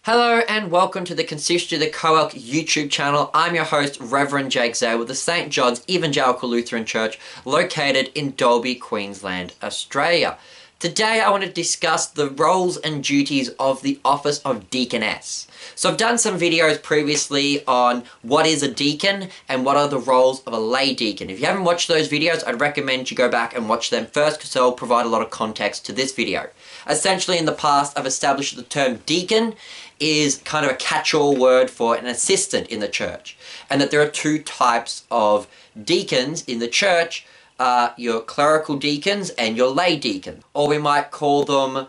Hello and welcome to the Consistory of the COELC YouTube channel. I'm your host, Reverend Jake Zabel with the St. John's Evangelical Lutheran Church located in Dalby, Queensland, Australia. Today I want to discuss the roles and duties of the office of Deaconess. So I've done some videos previously on what is a deacon and what are the roles of a lay deacon. If you haven't watched those videos, I'd recommend you go back and watch them first because they'll provide a lot of context to this video. Essentially, in the past, I've established the term deacon is kind of a catch-all word for an assistant in the church, and that there are two types of deacons in the church, your clerical deacons and your lay deacons, or we might call them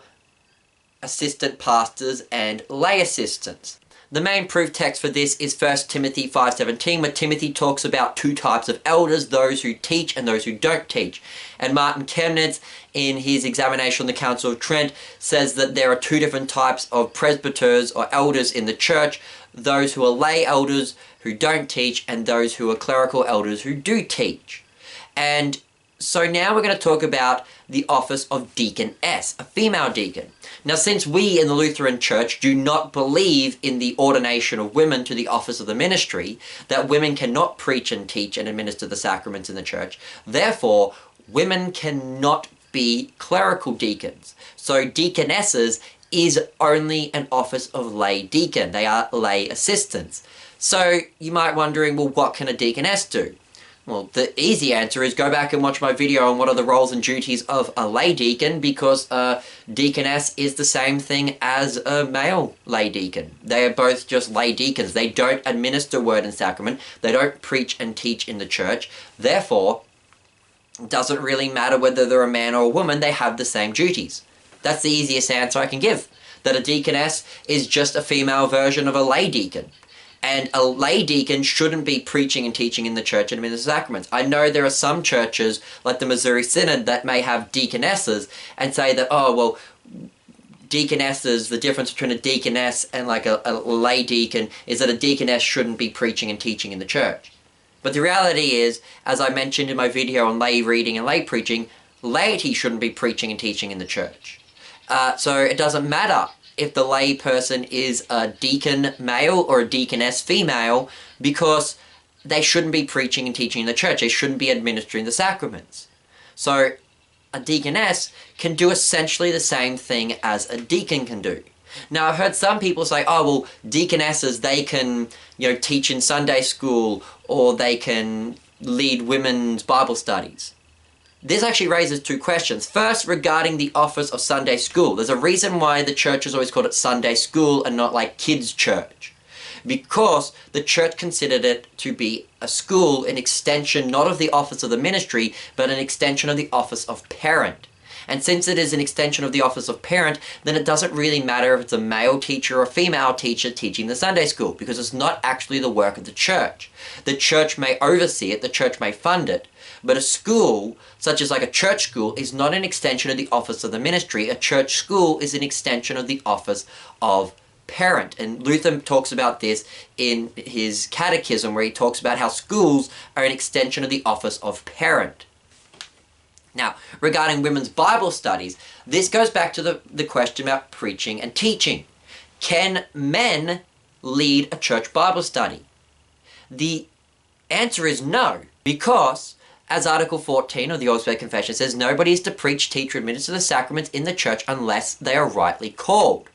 assistant pastors and lay assistants. The main proof text for this is 1 Timothy 5:17, where Timothy talks about two types of elders, those who teach and those who don't teach. And Martin Chemnitz, in his examination on the Council of Trent, says that there are two different types of presbyters or elders in the church, those who are lay elders who don't teach and those who are clerical elders who do teach. And so now we're going to talk about the office of deaconess, a female deacon. Now, since we in the Lutheran Church do not believe in the ordination of women to the office of the ministry, that women cannot preach and teach and administer the sacraments in the church, therefore, women cannot be clerical deacons. So deaconesses is only an office of lay deacon. They are lay assistants. So you might be wondering, well, what can a deaconess do? Well, the easy answer is go back and watch my video on what are the roles and duties of a lay deacon, because a deaconess is the same thing as a male lay deacon. They are both just lay deacons. They don't administer word and sacrament. They don't preach and teach in the church. Therefore, it doesn't really matter whether they're a man or a woman. They have the same duties. That's the easiest answer I can give. That a deaconess is just a female version of a lay deacon. And a lay deacon shouldn't be preaching and teaching in the church and administer sacraments. I know there are some churches, like the Missouri Synod, that may have deaconesses and say that, oh, well, deaconesses, the difference between a deaconess and like a lay deacon is that a deaconess shouldn't be preaching and teaching in the church. But the reality is, as I mentioned in my video on lay reading and lay preaching, laity shouldn't be preaching and teaching in the church. So it doesn't matter if the lay person is a deacon male or a deaconess female, because they shouldn't be preaching and teaching in the church. They shouldn't be administering the sacraments. So a deaconess can do essentially the same thing as a deacon can do. Now, I've heard some people say, oh, well, deaconesses, they can, teach in Sunday school, or they can lead women's Bible studies. This actually raises two questions. First, regarding the office of Sunday school. There's a reason why the church has always called it Sunday school and not like kids' church. Because the church considered it to be a school, an extension not of the office of the ministry, but an extension of the office of parent. And since it is an extension of the office of parent, then it doesn't really matter if it's a male teacher or a female teacher teaching the Sunday school, because it's not actually the work of the church. The church may oversee it, the church may fund it, but a school, such as like a church school, is not an extension of the office of the ministry. A church school is an extension of the office of parent. And Luther talks about this in his catechism, where he talks about how schools are an extension of the office of parent. Now, regarding women's Bible studies, this goes back to the question about preaching and teaching. Can men lead a church Bible study? The answer is no, because as Article 14 of the Augsburg Confession says, nobody is to preach, teach, or administer the sacraments in the church unless they are rightly called.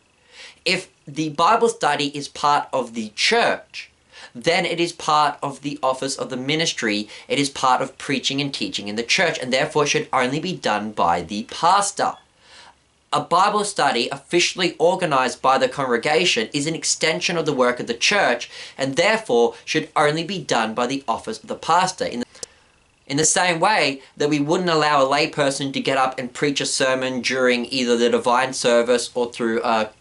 If the Bible study is part of the church, then it is part of the office of the ministry. It is part of preaching and teaching in the church, and therefore should only be done by the pastor. A Bible study officially organized by the congregation is an extension of the work of the church, and therefore should only be done by the office of the pastor. In the same way that we wouldn't allow a lay person to get up and preach a sermon during either the divine service or through a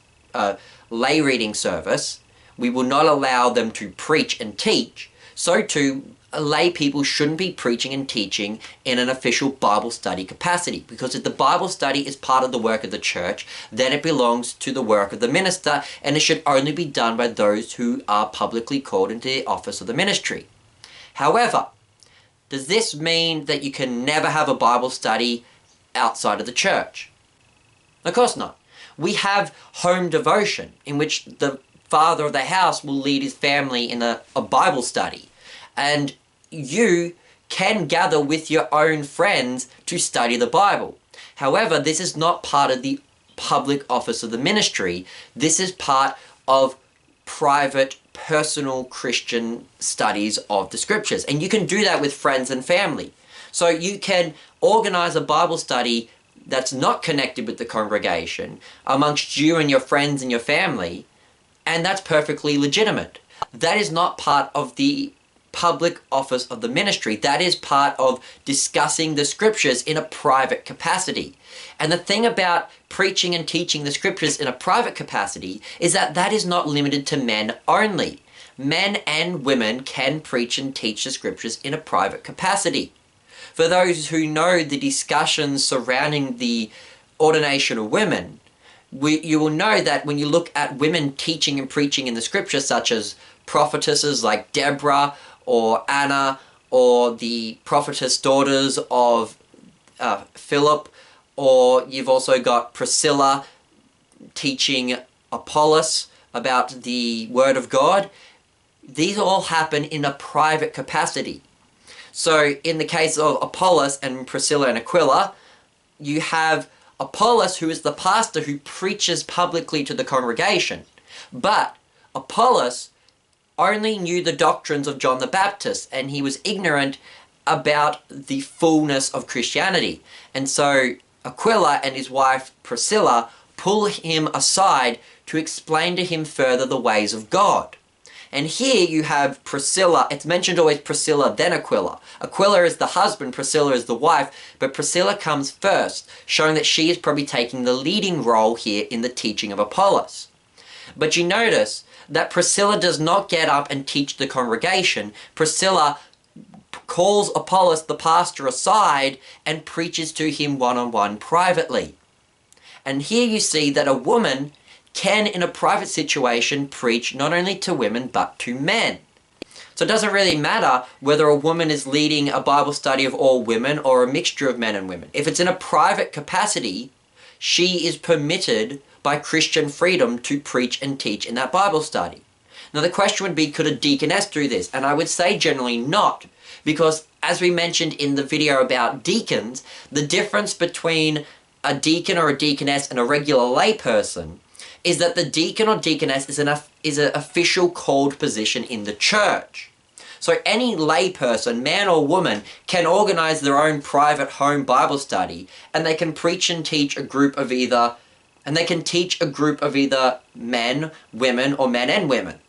lay reading service, we will not allow them to preach and teach. So too, lay people shouldn't be preaching and teaching in an official Bible study capacity, because if the Bible study is part of the work of the church, then it belongs to the work of the minister, and it should only be done by those who are publicly called into the office of the ministry. However, does this mean that you can never have a Bible study outside of the church? Of course not. We have home devotion, in which the father of the house will lead his family in a Bible study. And you can gather with your own friends to study the Bible. However, this is not part of the public office of the ministry. This is part of private, personal Christian studies of the scriptures. And you can do that with friends and family. So you can organize a Bible study that's not connected with the congregation amongst you and your friends and your family, and that's perfectly legitimate. That is not part of the public office of the ministry. That is part of discussing the scriptures in a private capacity. And the thing about preaching and teaching the scriptures in a private capacity is that that is not limited to men only. Men and women can preach and teach the scriptures in a private capacity. For those who know the discussions surrounding the ordination of women, you will know that when you look at women teaching and preaching in the scriptures, such as prophetesses like Deborah or Anna, or the prophetess daughters of Philip, or you've also got Priscilla teaching Apollos about the Word of God. These all happen in a private capacity. So in the case of Apollos and Priscilla and Aquila, you have Apollos, who is the pastor who preaches publicly to the congregation. But Apollos only knew the doctrines of John the Baptist, and he was ignorant about the fullness of Christianity. And so Aquila and his wife Priscilla pull him aside to explain to him further the ways of God. And here you have Priscilla. It's mentioned always Priscilla, then Aquila. Aquila is the husband, Priscilla is the wife, but Priscilla comes first, showing that she is probably taking the leading role here in the teaching of Apollos. But you notice that Priscilla does not get up and teach the congregation. Priscilla calls Apollos, the pastor, aside and preaches to him one-on-one privately. And here you see that a woman can, in a private situation, preach not only to women but to men. So it doesn't really matter whether a woman is leading a Bible study of all women or a mixture of men and women. If it's in a private capacity, she is permitted by Christian freedom to preach and teach in that Bible study. Now the question would be, could a deaconess do this? And I would say generally not, because as we mentioned in the video about deacons, the difference between a deacon or a deaconess and a regular layperson is that the deacon or deaconess is an official called position in the church. So any layperson, man or woman, can organize their own private home Bible study, and they can preach and teach a group of either men, women, or men and women.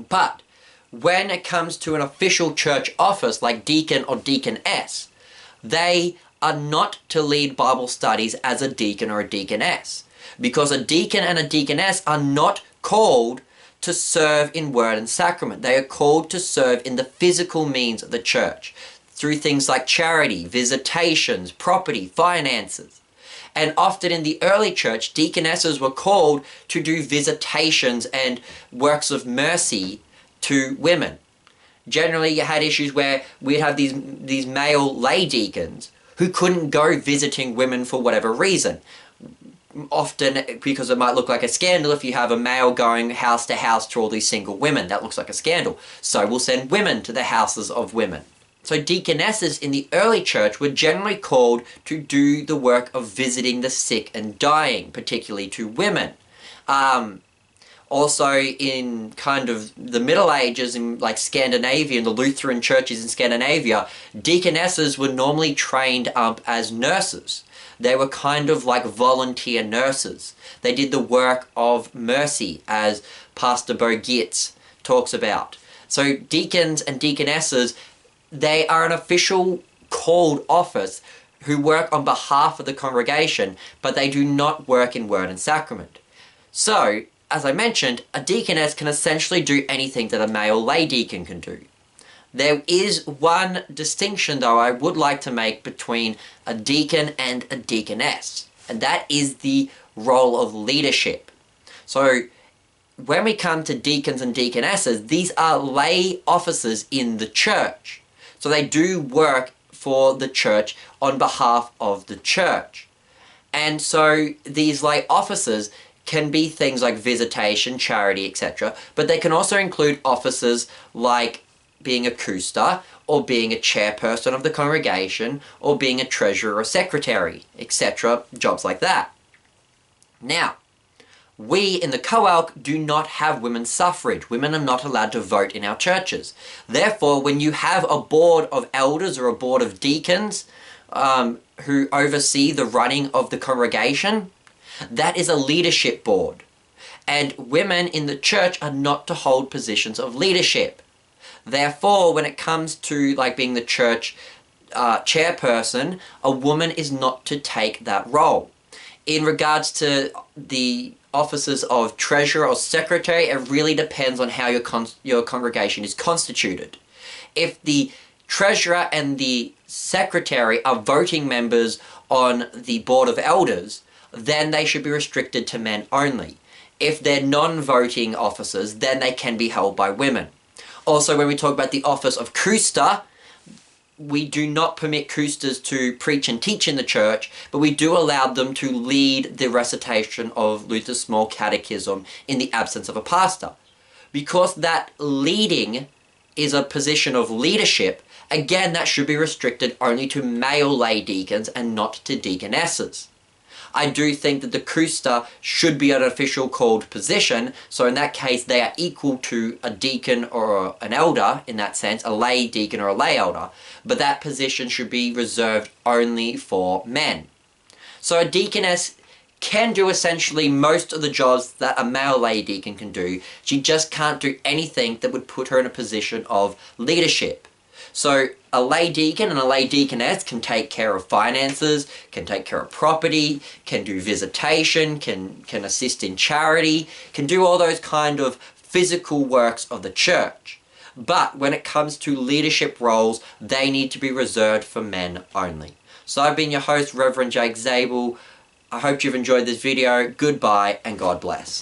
But when it comes to an official church office like deacon or deaconess, they are not to lead Bible studies as a deacon or a deaconess, because a deacon and a deaconess are not called to serve in word and sacrament. They are called to serve in the physical means of the church through things like charity, visitations, property, finances. And often in the early church, deaconesses were called to do visitations and works of mercy to women. Generally, you had issues where we'd have these male lay deacons who couldn't go visiting women for whatever reason. Often because it might look like a scandal if you have a male going house to house to all these single women. That looks like a scandal. So we'll send women to the houses of women. So deaconesses in the early church were generally called to do the work of visiting the sick and dying, particularly to women. Also in kind of the Middle Ages in like Scandinavia, in the Lutheran churches in Scandinavia, deaconesses were normally trained up as nurses. They were kind of like volunteer nurses. They did the work of mercy, as Pastor Bo Gitz talks about. So deacons and deaconesses, they are an official called office who work on behalf of the congregation, but they do not work in word and sacrament. So, as I mentioned, a deaconess can essentially do anything that a male lay deacon can do. There is one distinction, though, I would like to make between a deacon and a deaconess, and that is the role of leadership. So, when we come to deacons and deaconesses, these are lay officers in the church. So they do work for the church on behalf of the church. And so these lay officers can be things like visitation, charity, etc. But they can also include offices like being a cooster, or being a chairperson of the congregation, or being a treasurer or secretary, etc. Jobs like that. Now, we in the coelc do not have women's suffrage. Women are not allowed to vote in our churches. Therefore, when you have a board of elders or a board of deacons who oversee the running of the congregation, that is a leadership board. And women in the church are not to hold positions of leadership. Therefore, when it comes to like being the church chairperson, a woman is not to take that role. In regards to the offices of treasurer or secretary, it really depends on how your congregation is constituted. If the treasurer and the secretary are voting members on the board of elders, then they should be restricted to men only. If they're non-voting officers, then they can be held by women. Also, when we talk about the office of cooster, we do not permit coosters to preach and teach in the church, but we do allow them to lead the recitation of Luther's Small Catechism in the absence of a pastor. Because that leading is a position of leadership, again, that should be restricted only to male lay deacons and not to deaconesses. I do think that the cooster should be an official called position, so in that case they are equal to a deacon or an elder, in that sense, a lay deacon or a lay elder, but that position should be reserved only for men. So a deaconess can do essentially most of the jobs that a male lay deacon can do. She just can't do anything that would put her in a position of leadership. So a lay deacon and a lay deaconess can take care of finances, can take care of property, can do visitation, can assist in charity, can do all those kind of physical works of the church. But when it comes to leadership roles, they need to be reserved for men only. So I've been your host, Reverend Jake Zabel. I hope you've enjoyed this video. Goodbye and God bless.